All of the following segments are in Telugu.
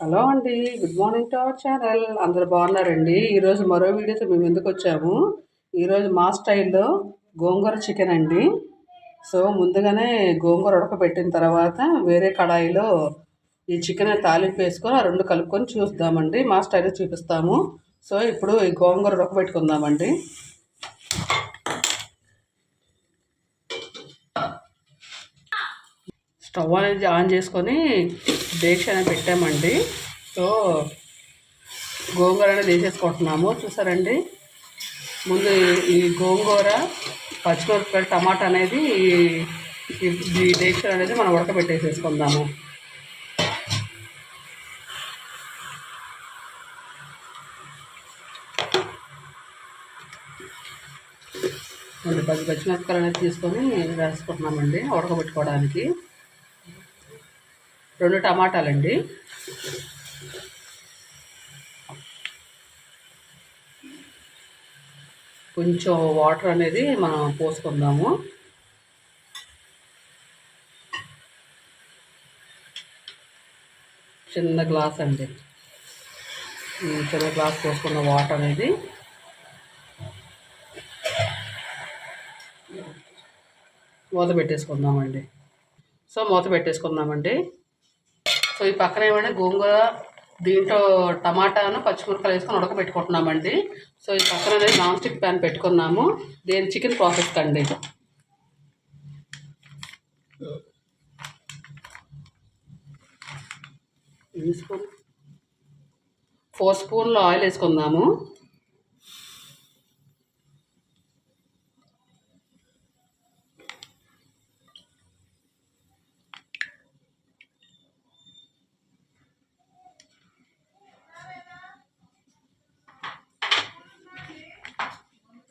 హలో అండి. Good morning to our channel. అందరూ బాగున్నారండి? ఈరోజు మరో వీడియోతో మేము ఎందుకు వచ్చాము. ఈరోజు మా స్టైల్లో గోంగూర చికెన్ అండి. సో ముందుగానే గోంగూర ఉడకబెట్టిన తర్వాత వేరే కడాయిలో ఈ చికెన్ తాలింపు వేసుకొని ఆ రెండు కలుపుకొని చూద్దామండి. మా స్టైల్లో చూపిస్తాము. సో ఇప్పుడు ఈ గోంగూర ఉడకబెట్టుకుందామండి. స్టవ్ అనేది ఆన్ చేసుకొని డేక్ష అనేది పెట్టామండి. సో గోంగూర అనేది వేసేసుకుంటున్నాము. చూసారండి, ముందు ఈ గోంగూర, పచ్చిమిరపకాయలు, టమాటా అనేది ఈ డేక్ష అనేది మనం ఉడకబెట్టేసేసుకుందాము. పచ్చిమిరపకాయలు అనేది తీసుకొని వేసుకుంటున్నామండి ఉడకబెట్టుకోవడానికి. 2 టమాటాలండి. కొంచెం వాటర్ అనేది మనం పోసుకుందాము. చిన్న గ్లాస్ అండి, చిన్న గ్లాస్ పోసుకున్న వాటర్ అనేది మూత పెట్టేసుకుందామండి. సో మూత పెట్టేసుకుందామండి. సో ఈ పక్కన ఏమైనా గోంగూర, దీంట్లో టమాటాను, పచ్చిమిరపకాయలు వేసుకొని ఉడకబెట్టుకుంటున్నామండి. సో ఈ పక్కన అనేది నాన్ స్టిక్ ప్యాన్ పెట్టుకున్నాము. దేని చికెన్ ప్రాసెస్ అండి. స్పూన్ 4 స్పూన్లు ఆయిల్ వేసుకుందాము.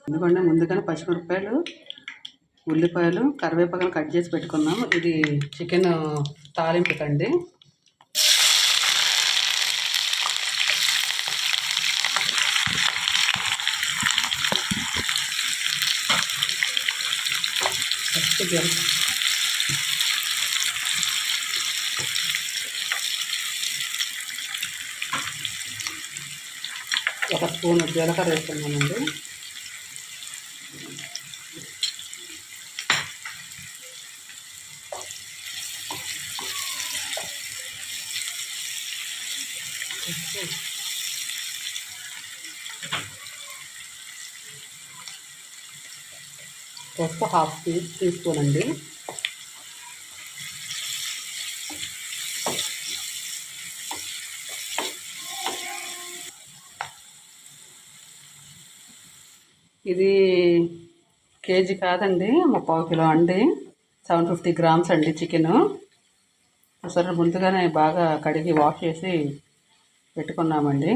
ఎందుకంటే ముందుగానే పచ్చిమిరపకాయలు, ఉల్లిపాయలు, కరివేపాకులు కట్ చేసి పెట్టుకున్నాము. ఇది చికెన్ తాలింపుకండి. ఒక స్పూన్ జీలకర్ర వేసుకున్నామండి. పసుపు హాఫ్ టీ స్పూన్ అండి. ఇది కేజీ కాదండి, 3/4 కిలో అండి. 750 గ్రామ్స్ అండి చికెను. సరే ముందుగానే బాగా కడిగి వాష్ చేసి పెట్టుకున్నామండి.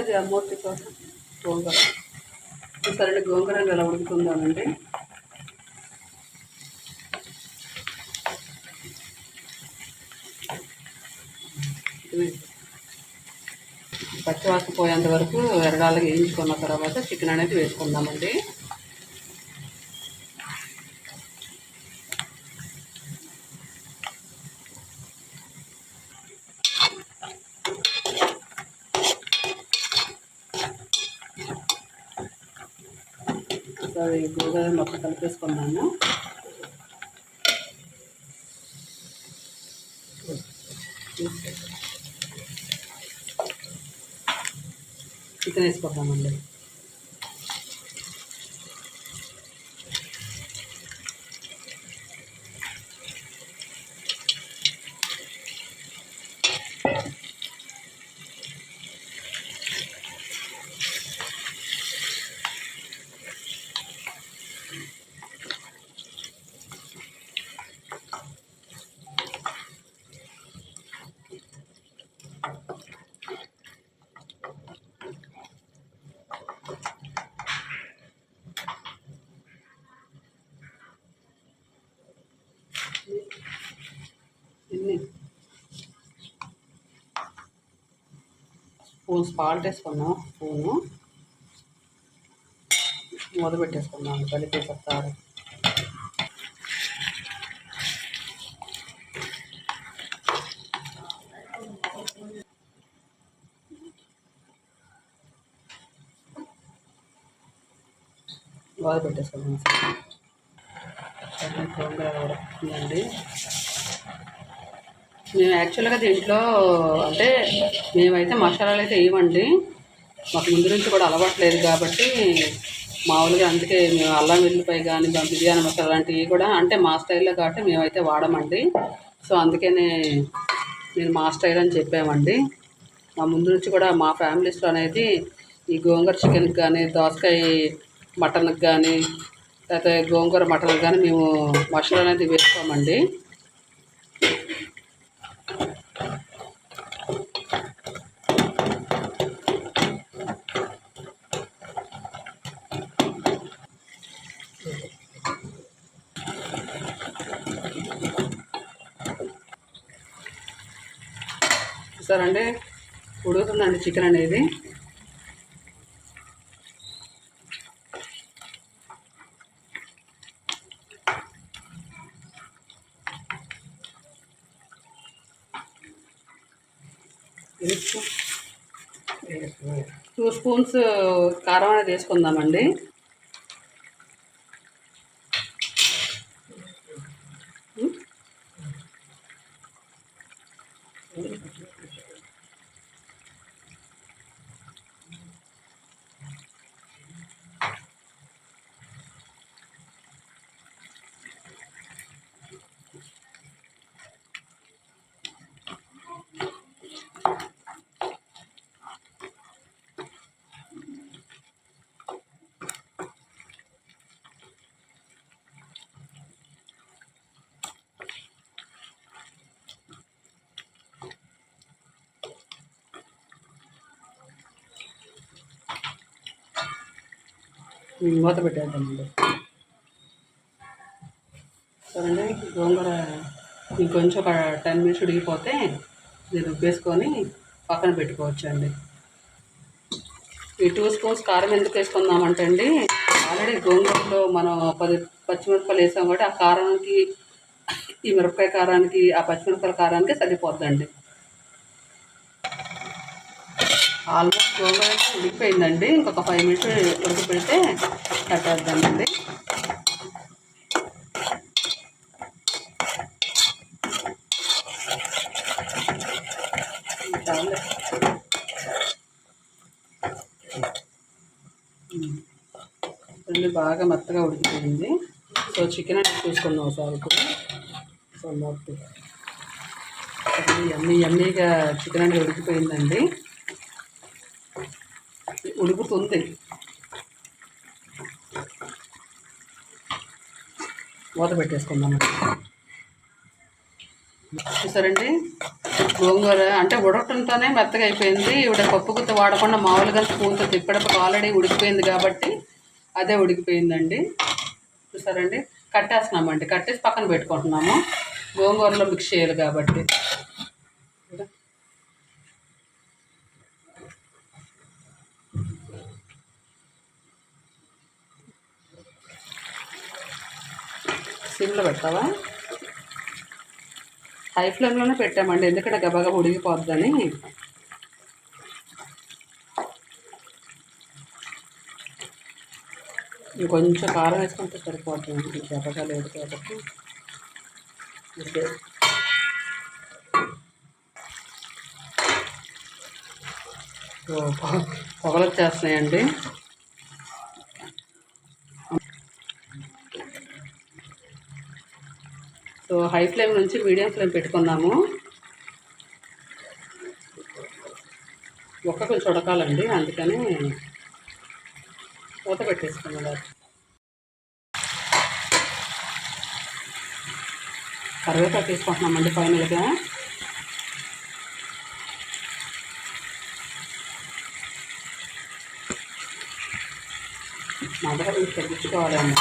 అది అమ్మోటి కోసం గోంగూర. సరే గోంగూర ఎలా ఉడుకుతుందానండి. పచ్చివాసన పోయేంత వరకు ఎరగాళ్ళకి వేయించుకున్న తర్వాత చికెన్ అనేది వేసుకుందామండి. గోంగూర మొత్తం కలిపేసుకున్నాను. చికెన్ వేసుకుంటామండి. స్పూన్ సాల్ట్ వేసుకున్నాం, స్పూను మూత పెట్టేసుకున్నాం, కలిపేసి ఒకసారి. మూత పెట్టేసుకున్నాం గోంగూర ఉడుకుతుందండి. మేము యాక్చువల్గా దీంట్లో అంటే మేమైతే మసాలాలు అయితే వేయమండి, మాకు ముందు నుంచి కూడా అలవాట్లేదు కాబట్టి మామూలుగా. అందుకే మేము అల్లం వెల్లిపాయ కానీ బిర్యానీ మసాలా లాంటివి కూడా అంటే మా స్టైల్లో కాబట్టి మేమైతే వాడమండి. సో అందుకనే నేను మా స్టైల్ అని చెప్పామండి. మా ముందు నుంచి కూడా మా ఫ్యామిలీస్లో అనేది ఈ గోంగూర చికెన్కి కానీ దోసకాయ మటన్కి కానీ లేకపోతే గోంగూర మటన్కి కానీ మేము మసాలా అనేది వేసుకోమండి. చూసారండి ఉడుకుతుందండి చికెన్ అనేది. టూ స్పూన్స్ కారం అనేది వేసుకుందామండి. మూత పెట్టేద్దామండి. సరే గోంగూర ఇంకొంచెం ఒక 10 మినిట్స్ ఉడికిపోతే దీన్ని ఉప్పేసుకొని పక్కన పెట్టుకోవచ్చు అండి. ఈ 2 స్పూన్స్ కారం ఎందుకు వేసుకుందామంటే అండి, ఆల్రెడీ గోంగూరలో మనం 10 పచ్చిమిరపకాయలు వేసాం కాబట్టి ఆ కారానికి, ఈ మిరపకాయ కారానికి, ఆ పచ్చిమిరపకాయల కారానికి సరిపోద్దండి. ఆల్మోస్ట్ గోంగూర ఉడికిపోయిందండి. ఇంకొక 5 మినిట్స్ ఉడికి పెడితే కట్టేద్దామండి. బాగా మెత్తగా ఉడికిపోయింది. సో చికెన్ అనేది చూసుకున్నాం ఒకసారి ఇప్పుడు. సో ఎమ్మీగా చికెన్ అనేది ఉడికిపోయిందండి, ఉడుకుతుంది. మూత పెట్టేసుకుందాం. చూసారండి గోంగూర అంటే ఉడకటంతోనే మెత్తగా అయిపోయింది. ఇవిడ పప్పు గుత్త వాడకుండా మామూలుగా స్పూన్తో తిప్పడప్పుడు ఆల్రెడీ ఉడికిపోయింది కాబట్టి అదే ఉడికిపోయిందండి. చూసారండి కట్టేస్తున్నామండి, కట్టేసి పక్కన పెట్టుకుంటున్నాము. గోంగూరలో మిక్స్ చేయాలి కాబట్టి. సిమ్లో పెట్టావా? హై ఫ్లేమ్లోనే పెట్టామండి, ఎందుకంటే గబగబా ఉడికిపోద్దని. ఇంకొంచెం కారం వేసుకుంటే సరిపోతుంది, గబగా లేదు కాబట్టి. ఓకే పొగలు వచ్చేస్తున్నాయండి. సో హై ఫ్లేమ్ నుంచి మీడియం ఫ్లేమ్ పెట్టుకున్నాము. కొంచెం ఉడకాలండి, అందుకని మూత పెట్టేసుకున్నాం. కరివేపాకు తీసుకుంటున్నామండి ఫైనల్గా. మంటగా తగ్గించుకోవాలండి.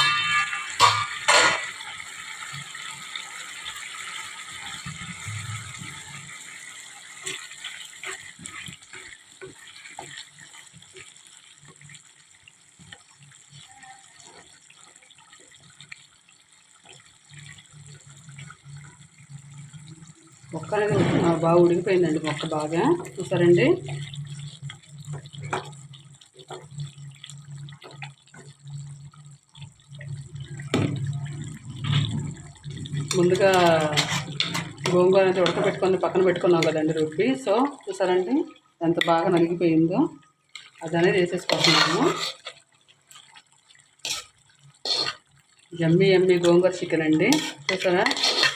మొక్క అనేది బాగా ఉడికిపోయిందండి. మొక్క బాగా చూసారండి. ముందుగా గోంగూర అనేది ఉడకబెట్టుకొని పక్కన పెట్టుకున్నాం కదండి రుబ్బి. సో చూసారండి ఎంత బాగా నలిగిపోయిందో. అది అనేది వేసేసుకుంటున్నాము. యమ్మీ గోంగూర చికెన్ అండి. చూసారా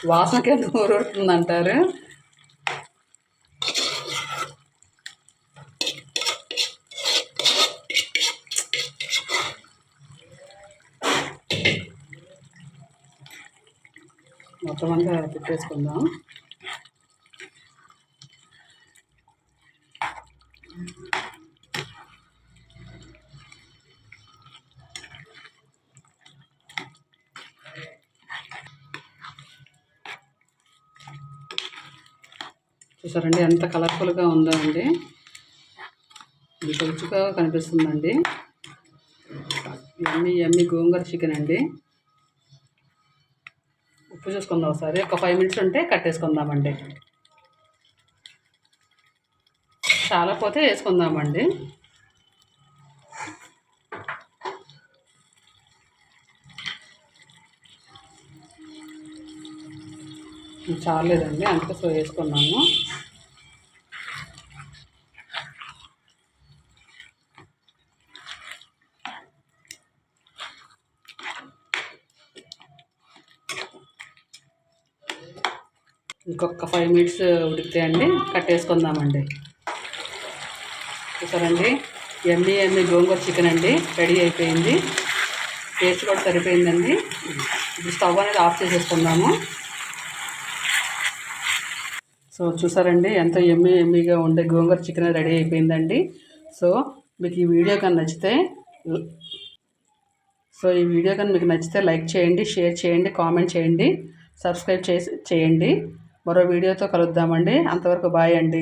వాసనకి ఎంత ఊరుతుంది అంటారు. మొత్తం అంతా తిప్పేసుకుందాం. చూసారండి ఎంత కలర్ఫుల్గా ఉందో అండి. ఇంత రుచిగా కనిపిస్తుందండి. యమ్మీ గోంగూర చికెన్ అండి. ఉప్పు చూసుకుందాం ఒకసారి. ఒక 5 మినిట్స్ ఉంటే కట్టేసుకుందామండి. చాలా పోతే వేసుకుందామండి. చాలేదండి అందుకే సో వేసుకున్నాము. ఇంకొక 5 మినిట్స్ ఉడికితే అండి కట్టేసుకుందామండి. చూసారండి యమ్మీ గోంగూర చికెన్ అండి రెడీ అయిపోయింది. టేస్ట్ కూడా సరిపోయిందండి. ఇప్పుడు స్టవ్ అనేది ఆఫ్ చేసేసుకుందాము. సో చూసారండి ఎంత యమ్మీగా ఉండే గోంగూర చికెన్ రెడీ అయిపోయిందండి. సో మీకు ఈ వీడియో కానీ నచ్చితే మీకు నచ్చితే లైక్ చేయండి, షేర్ చేయండి, కామెంట్ చేయండి, సబ్స్క్రైబ్ చేయండి. మరో వీడియోతో కలుద్దామండి. అంతవరకు బాయ్ అండి.